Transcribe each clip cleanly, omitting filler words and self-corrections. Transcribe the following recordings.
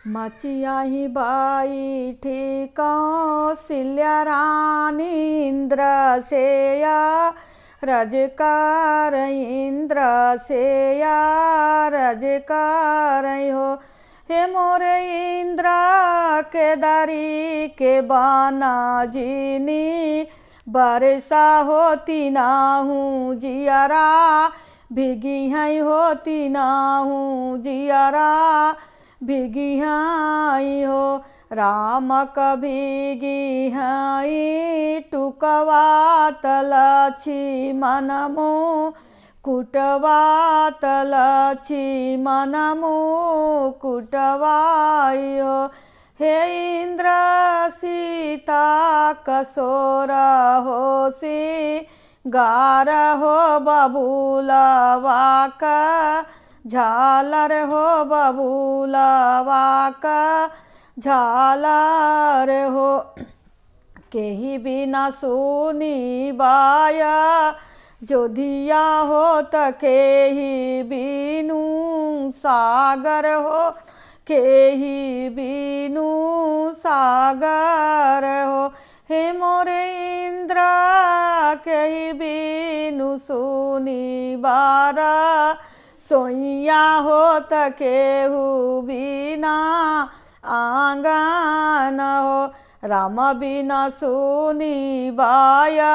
मचियाही बैठी कौशल्या रानी इंद्र सेया रजकार इंद्र सेया रजकार हो। हे मोरे इंद्र केदारी के बाना जीनी बरसा होती ना हूँ जियारा भीगी हैं होती ना हूँ जियारा भीगी हैं हो। राम कभीगी हैं टुकवा तलछी मनमो कुटवा तलछी मनमो कुटवाई हो। हे इंद्र सीता कसोरा हो सी गार हो बबूला वाका झालर हो बबूला वाका झालर हो। केही बिना सुनी बाया जोधिया हो तकेही बिनु सागर हो केही बिनु सागर हो। हे मोरे इंद्र केही बिनु सुनी बारा सोइया हो तकेहू बिना आंगन हो। राम बिना सुनी बाया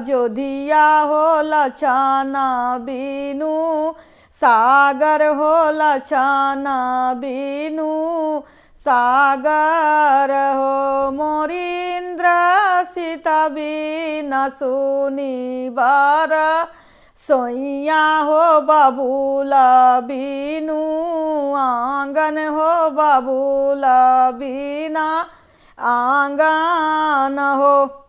जोधिया हो लछाना बिनु सागर हो लछाना बिनु सागर हो। मोरी इंद्र सीता बिना सुनी बारा सोइया हो बबूला बिनु आंगन हो बबूला बिना आंगन हो।